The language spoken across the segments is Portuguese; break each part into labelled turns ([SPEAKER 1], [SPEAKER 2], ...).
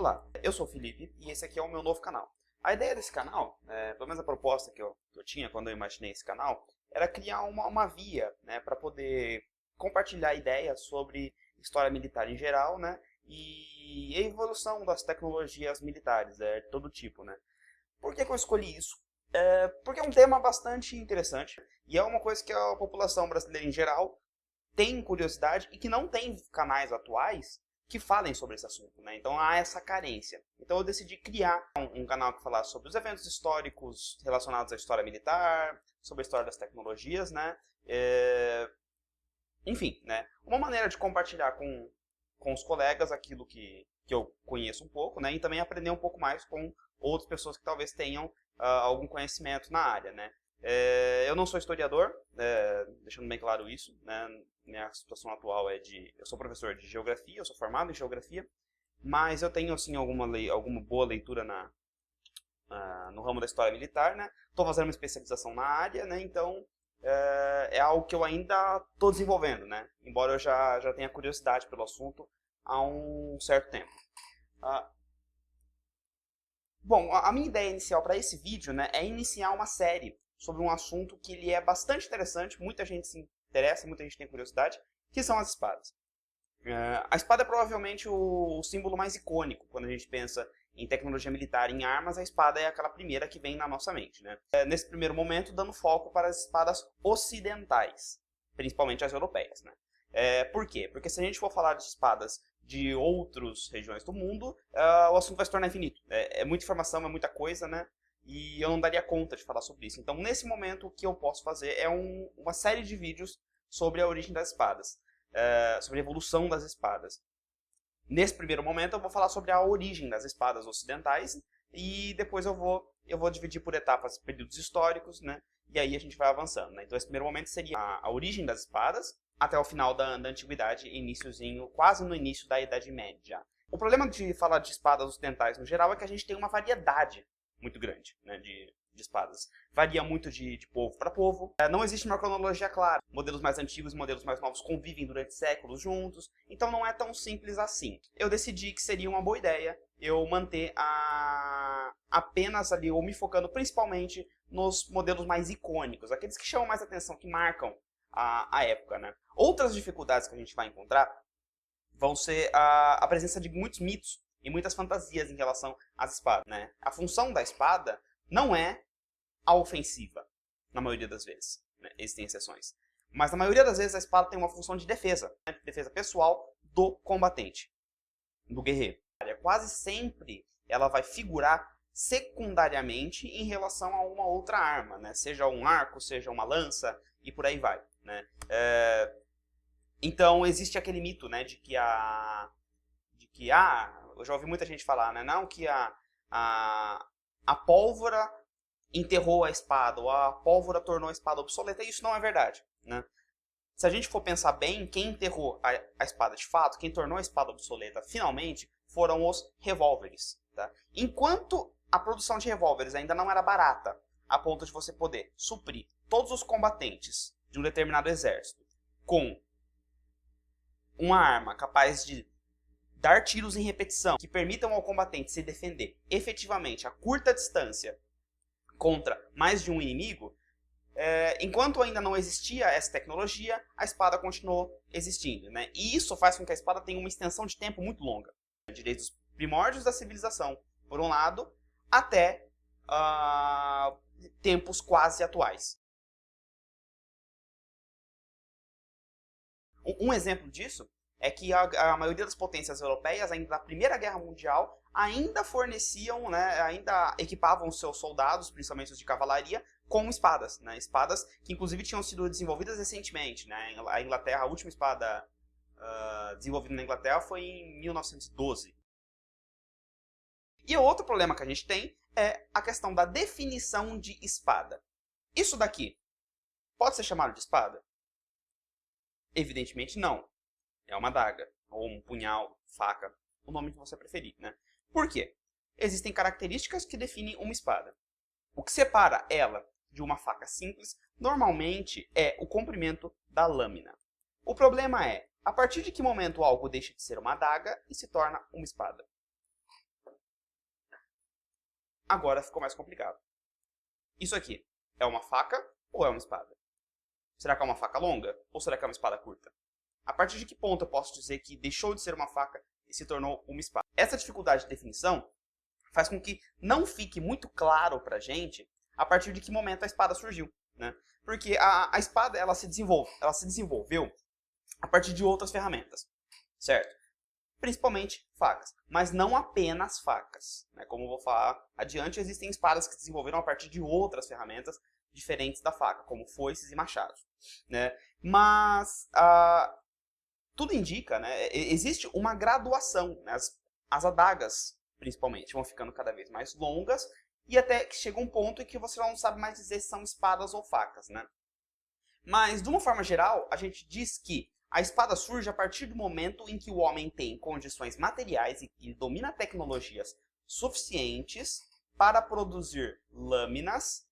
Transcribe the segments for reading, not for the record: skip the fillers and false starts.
[SPEAKER 1] Olá, eu sou o Felipe e esse aqui é o meu novo canal. A ideia desse canal, pelo menos a proposta que eu tinha quando eu imaginei esse canal, era criar uma via, né, para poder compartilhar ideias sobre história militar em geral, né, e a evolução das tecnologias militares, de todo tipo, né. Por que que eu escolhi isso? Porque é um tema bastante interessante e é uma coisa que a população brasileira em geral tem curiosidade e que não tem canais atuais que falem sobre esse assunto, né? Então há essa carência. Então eu decidi criar um canal que falasse sobre os eventos históricos relacionados à história militar, sobre a história das tecnologias, né? Enfim, né? Uma maneira de compartilhar com os colegas aquilo que eu conheço um pouco, né? E também aprender um pouco mais com outras pessoas que talvez tenham algum conhecimento na área, né? Eu não sou historiador, deixando bem claro isso, né? Minha situação atual eu sou professor de geografia, eu sou formado em geografia, mas eu tenho, assim, alguma boa leitura no ramo da história militar, né? Estou fazendo uma especialização na área, né? Então, é algo que eu ainda estou desenvolvendo, né? Embora eu já tenha curiosidade pelo assunto há um certo tempo. Bom, a minha ideia inicial para esse vídeo, né, é iniciar uma série sobre um assunto que ele é bastante interessante, muita gente se interessa, muita gente tem curiosidade, que são as espadas. A espada é provavelmente o símbolo mais icônico quando a gente pensa em tecnologia militar, em armas, a espada é aquela primeira que vem na nossa mente, né? Nesse primeiro momento, dando foco para as espadas ocidentais, principalmente as europeias, né? Por quê? Porque se a gente for falar de espadas de outras regiões do mundo, o assunto vai se tornar infinito. É muita informação, é muita coisa, né? E eu não daria conta de falar sobre isso. Então, nesse momento, o que eu posso fazer é uma série de vídeos sobre a origem das espadas, sobre a evolução das espadas. Nesse primeiro momento, eu vou falar sobre a origem das espadas ocidentais e depois eu vou dividir por etapas, períodos históricos, né? E aí a gente vai avançando, né? Então, esse primeiro momento seria a origem das espadas até o final da Antiguidade, quase no início da Idade Média. O problema de falar de espadas ocidentais no geral é que a gente tem uma variedade muito grande, né, de espadas. Varia muito de povo para povo. Não existe uma cronologia clara. Modelos mais antigos e modelos mais novos convivem durante séculos juntos, então não é tão simples assim. Eu decidi que seria uma boa ideia eu manter apenas ali, ou me focando principalmente nos modelos mais icônicos, aqueles que chamam mais atenção, que marcam a época, né? Outras dificuldades que a gente vai encontrar vão ser a presença de muitos mitos e muitas fantasias em relação às espadas, né? A função da espada não é a ofensiva, na maioria das vezes, né? Existem exceções. Mas na maioria das vezes a espada tem uma função de defesa, né? Defesa pessoal do combatente, do guerreiro. Quase sempre ela vai figurar secundariamente em relação a uma outra arma, né? Seja um arco, seja uma lança e por aí vai, né? Então existe aquele mito, né, de que eu já ouvi muita gente falar, né, não, que a pólvora enterrou a espada, ou a pólvora tornou a espada obsoleta, e isso não é verdade, né? Se a gente for pensar bem, quem enterrou a espada de fato, quem tornou a espada obsoleta finalmente, foram os revólveres, tá? Enquanto a produção de revólveres ainda não era barata, a ponto de você poder suprir todos os combatentes de um determinado exército com uma arma capaz de dar tiros em repetição que permitam ao combatente se defender efetivamente a curta distância contra mais de um inimigo, enquanto ainda não existia essa tecnologia, a espada continuou existindo, né? E isso faz com que a espada tenha uma extensão de tempo muito longa, desde os primórdios da civilização, por um lado, até tempos quase atuais. Um exemplo disso é que a maioria das potências europeias, ainda na Primeira Guerra Mundial, ainda forneciam, né, ainda equipavam os seus soldados, principalmente os de cavalaria, com espadas, né, espadas que inclusive tinham sido desenvolvidas recentemente, né, a Inglaterra, a última espada desenvolvida na Inglaterra foi em 1912. E o outro problema que a gente tem é a questão da definição de espada. Isso daqui pode ser chamado de espada? Evidentemente não. É uma adaga, ou um punhal, faca, o nome que você preferir, né? Por quê? Existem características que definem uma espada. O que separa ela de uma faca simples, normalmente, é o comprimento da lâmina. O problema é, a partir de que momento algo deixa de ser uma adaga e se torna uma espada? agora ficou mais complicado. Isso aqui é uma faca ou é uma espada? Será que é uma faca longa ou será que é uma espada curta? A partir de que ponto eu posso dizer que deixou de ser uma faca e se tornou uma espada? Essa dificuldade de definição faz com que não fique muito claro pra gente a partir de que momento a espada surgiu, né? Porque a espada ela se desenvolveu a partir de outras ferramentas, certo? Principalmente facas, mas não apenas facas, né? Como eu vou falar adiante, existem espadas que se desenvolveram a partir de outras ferramentas diferentes da faca, como foices e machados, né? Mas tudo indica, né? Existe uma graduação, né? As adagas, principalmente, vão ficando cada vez mais longas e até que chega um ponto em que você não sabe mais dizer se são espadas ou facas, né? Mas, de uma forma geral, a gente diz que a espada surge a partir do momento em que o homem tem condições materiais e domina tecnologias suficientes para produzir lâminas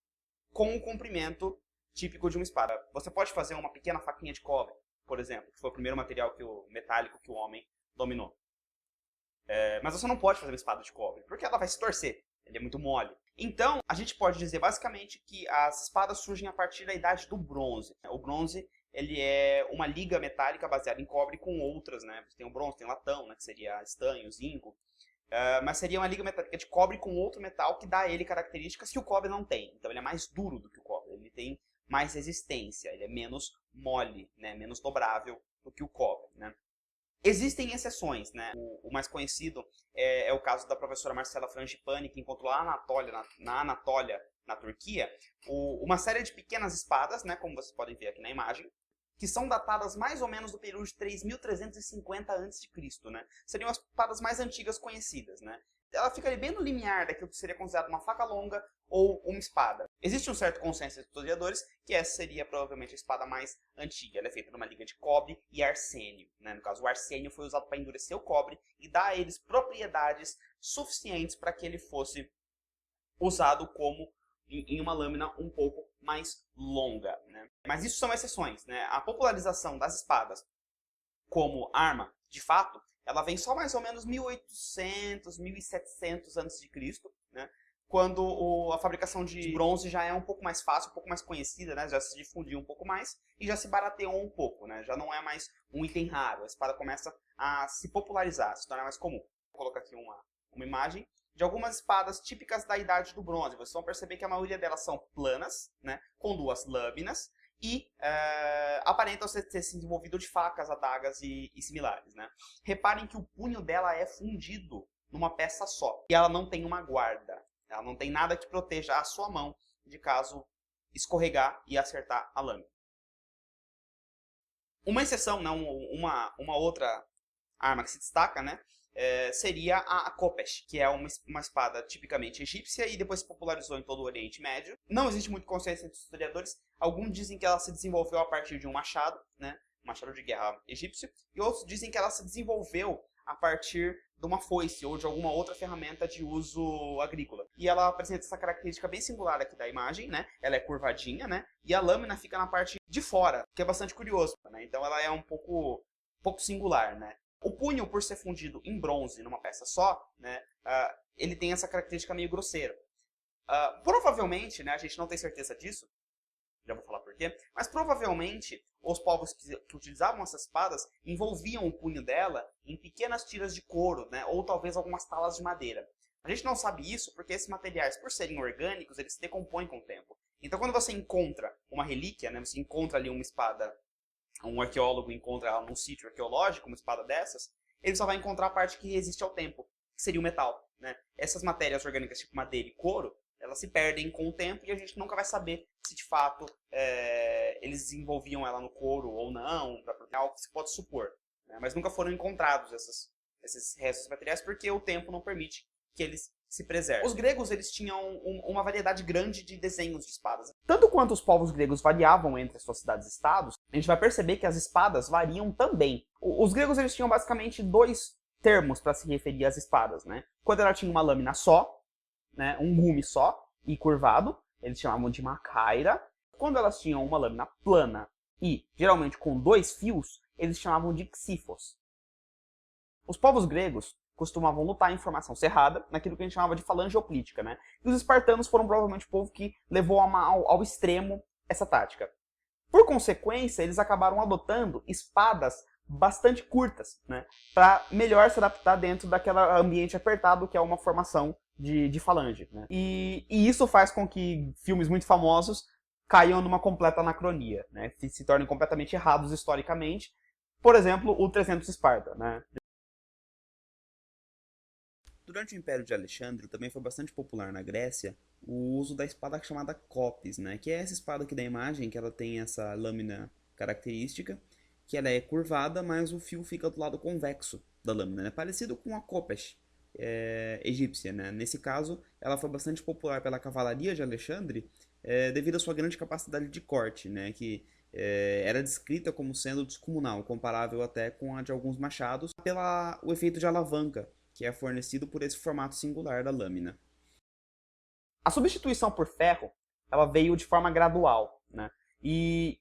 [SPEAKER 1] com o comprimento típico de uma espada. Você pode fazer uma pequena faquinha de cobre, por exemplo, que foi o primeiro material metálico que o homem dominou. Mas você não pode fazer uma espada de cobre, porque ela vai se torcer, ele é muito mole. Então, a gente pode dizer basicamente que as espadas surgem a partir da idade do bronze. O bronze ele é uma liga metálica baseada em cobre com outras, né? Você tem o bronze, tem o latão, né? Que seria estanho, zinco. Mas seria uma liga metálica de cobre com outro metal que dá a ele características que o cobre não tem. Então ele é mais duro do que o cobre, ele tem mais resistência, ele é menos mole, né? Menos dobrável do que o cobre, né? Existem exceções, né? O mais conhecido é o caso da professora Marcela Frangipane, que encontrou lá na Anatólia, na Turquia, uma série de pequenas espadas, né? Como vocês podem ver aqui na imagem, que são datadas mais ou menos do período de 3.350 a.C., né? Seriam as espadas mais antigas conhecidas, né? Ela fica ali bem no limiar daquilo que seria considerado uma faca longa ou uma espada. Existe um certo consenso entre os historiadores que essa seria provavelmente a espada mais antiga. Ela é feita numa liga de cobre e arsênio, né? No caso, o arsênio foi usado para endurecer o cobre e dar a eles propriedades suficientes para que ele fosse usado como em uma lâmina um pouco mais longa, né? Mas isso são exceções, né? A popularização das espadas como arma, de fato, ela vem só mais ou menos 1800, 1700 a.C., né? Quando a fabricação de bronze já é um pouco mais fácil, um pouco mais conhecida, né? Já se difundiu um pouco mais e já se barateou um pouco, né? Já não é mais um item raro, a espada começa a se popularizar, se tornar mais comum. Vou colocar aqui uma imagem de algumas espadas típicas da Idade do Bronze. Vocês vão perceber que a maioria delas são planas, né? Com duas lâminas e aparentam ter se desenvolvido de facas, adagas e similares, né? Reparem que o punho dela é fundido numa peça só e ela não tem uma guarda. Ela não tem nada que proteja a sua mão de caso escorregar e acertar a lâmina. Uma exceção, né, uma outra arma que se destaca, né, seria a Khopesh, que é uma espada tipicamente egípcia e depois se popularizou em todo o Oriente Médio. Não existe muito consenso entre os historiadores. Alguns dizem que ela se desenvolveu a partir de um machado, né, um machado de guerra egípcio, e outros dizem que ela se desenvolveu a partir de uma foice ou de alguma outra ferramenta de uso agrícola. E ela apresenta essa característica bem singular aqui da imagem, né? Ela é curvadinha, né? E a lâmina fica na parte de fora, que é bastante curioso, né? Então ela é um pouco singular, né? O punho, por ser fundido em bronze numa peça só, né? Ele tem essa característica meio grosseira. Provavelmente, né? A gente não tem certeza disso, já vou falar por quê, mas provavelmente os povos que utilizavam essas espadas envolviam o punho dela em pequenas tiras de couro, né, ou talvez algumas talas de madeira. A gente não sabe isso porque esses materiais, por serem orgânicos, eles se decompõem com o tempo. Então quando você encontra uma relíquia, né, você encontra ali uma espada, um arqueólogo encontra ela num sítio arqueológico, uma espada dessas, ele só vai encontrar a parte que resiste ao tempo, que seria o metal, né? Essas matérias orgânicas tipo madeira e couro, elas se perdem com o tempo e a gente nunca vai saber se de fato eles desenvolviam ela no couro ou não, é algo que se pode supor, né? Mas nunca foram encontrados esses restos materiais porque o tempo não permite que eles se preservem. Os gregos eles tinham uma variedade grande de desenhos de espadas. Tanto quanto os povos gregos variavam entre as suas cidades-estados, a gente vai perceber que as espadas variam também. Os gregos eles tinham basicamente dois termos para se referir às espadas, né? Quando ela tinha uma lâmina só, né, um gume só e curvado, eles chamavam de macaira. Quando elas tinham uma lâmina plana e geralmente com dois fios, eles chamavam de xifos. Os povos gregos costumavam lutar em formação cerrada, naquilo que a gente chamava de falange hoplítica, né? E os espartanos foram provavelmente o povo que levou ao extremo essa tática. Por consequência, eles acabaram adotando espadas bastante curtas, né? Para melhor se adaptar dentro daquele ambiente apertado que é uma formação de falange, né? E isso faz com que filmes muito famosos caiam numa completa anacronia, né? Se tornem completamente errados historicamente. Por exemplo, o 300 Esparta, né? Durante o Império de Alexandre, também foi bastante popular na Grécia o uso da espada chamada copis, né? Que é essa espada aqui da imagem, que ela tem essa lâmina característica, que ela é curvada, mas o fio fica do lado convexo da lâmina, né? Parecido com a khopesh egípcia, né? Nesse caso, ela foi bastante popular pela cavalaria de Alexandre, devido à sua grande capacidade de corte, né? Que era descrita como sendo descomunal, comparável até com a de alguns machados, pelo efeito de alavanca, que é fornecido por esse formato singular da lâmina. A substituição por ferro, ela veio de forma gradual, né? E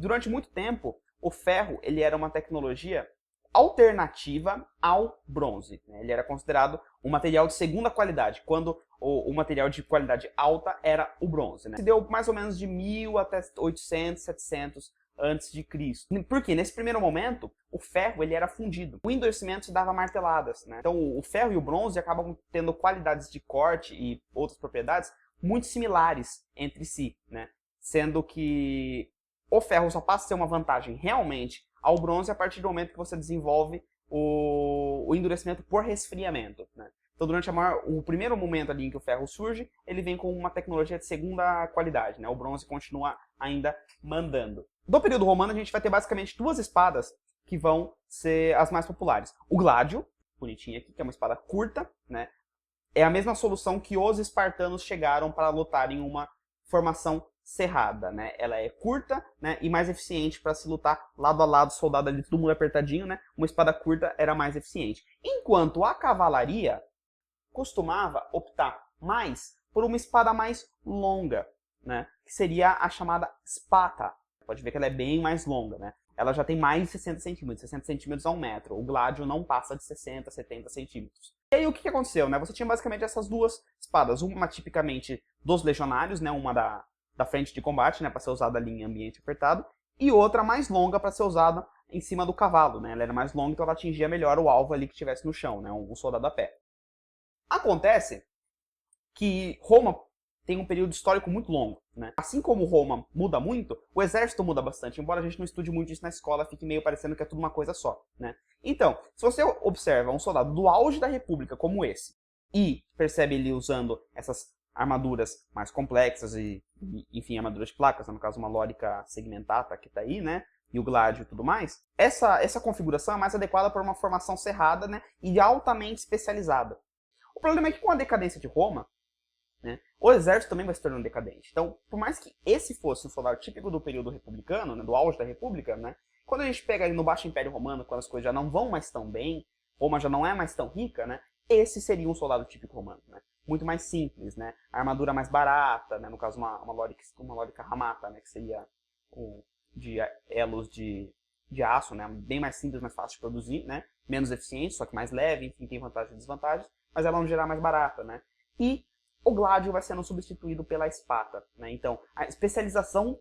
[SPEAKER 1] durante muito tempo, o ferro ele era uma tecnologia alternativa ao bronze, né? Ele era considerado um material de segunda qualidade, quando o material de qualidade alta era o bronze, né? Se deu mais ou menos de 1000 até 800, 700 antes de Cristo. Porque nesse primeiro momento, o ferro ele era fundido. O endurecimento se dava marteladas, né? Então o ferro e o bronze acabam tendo qualidades de corte e outras propriedades muito similares entre si, né? Sendo que o ferro só passa a ser uma vantagem realmente ao bronze a partir do momento que você desenvolve o endurecimento por resfriamento, né? Então, durante o primeiro momento ali em que o ferro surge, ele vem com uma tecnologia de segunda qualidade, né? O bronze continua ainda mandando. Do período romano, a gente vai ter basicamente duas espadas que vão ser as mais populares. O gládio, bonitinho aqui, que é uma espada curta, né? É a mesma solução que os espartanos chegaram para lutar em uma formação cerrada, né? Ela é curta, né, e mais eficiente para se lutar lado a lado, soldado ali, todo mundo apertadinho, né? Uma espada curta era mais eficiente. Enquanto a cavalaria costumava optar mais por uma espada mais longa, né? Que seria a chamada spata. Pode ver que ela é bem mais longa, né? Ela já tem mais de 60 centímetros, 60 centímetros a 1 metro. O gládio não passa de 60, 70 centímetros. E aí o que aconteceu, né? Você tinha basicamente essas duas espadas, uma tipicamente dos legionários, né? Uma da frente de combate, né? Para ser usada ali em ambiente apertado, e outra mais longa para ser usada em cima do cavalo, né? Ela era mais longa, então ela atingia melhor o alvo ali que estivesse no chão, né? Um soldado a pé. Acontece que Roma tem um período histórico muito longo, né? Assim como Roma muda muito, o exército muda bastante, embora a gente não estude muito isso na escola, fique meio parecendo que é tudo uma coisa só, né? Então, se você observa um soldado do auge da República como esse, e percebe ele usando essas armaduras mais complexas e enfim, armaduras de placas, né? No caso uma lórica segmentata que tá aí, né? E o gládio e tudo mais, essa configuração é mais adequada para uma formação cerrada, né? E altamente especializada. O problema é que com a decadência de Roma, né, o exército também vai se tornando decadente. Então, por mais que esse fosse um soldado típico do período republicano, né, do auge da república, né, quando a gente pega ali no Baixo Império Romano, quando as coisas já não vão mais tão bem, Roma já não é mais tão rica, né, esse seria um soldado típico romano, né, muito mais simples, né, a armadura mais barata, né, no caso uma lórica ramata, né, que seria de elos de aço, né, bem mais simples, mais fácil de produzir, né, menos eficiente, só que mais leve, enfim, tem vantagens e desvantagens, mas ela não gerar mais barata, né? E o gládio vai sendo substituído pela espata, né? Então, a especialização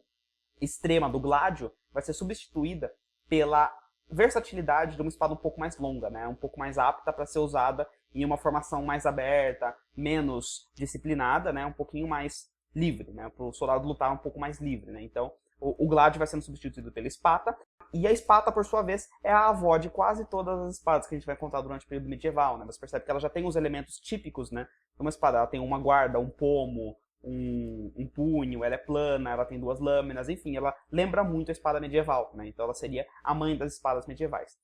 [SPEAKER 1] extrema do gládio vai ser substituída pela versatilidade de uma espada um pouco mais longa, né? Um pouco mais apta para ser usada em uma formação mais aberta, menos disciplinada, né? Um pouquinho mais livre, né? Para o soldado lutar um pouco mais livre, né? Então, o gládio vai sendo substituído pela espata, e a espata, por sua vez, é a avó de quase todas as espadas que a gente vai encontrar durante o período medieval, né? Você percebe que ela já tem os elementos típicos, né? Uma espada, ela tem uma guarda, um pomo, um punho, ela é plana, ela tem duas lâminas, enfim, ela lembra muito a espada medieval, né? Então ela seria a mãe das espadas medievais.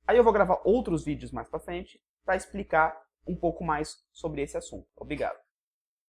[SPEAKER 1] Aí eu vou gravar outros vídeos mais pra frente para explicar um pouco mais sobre esse assunto. Obrigado.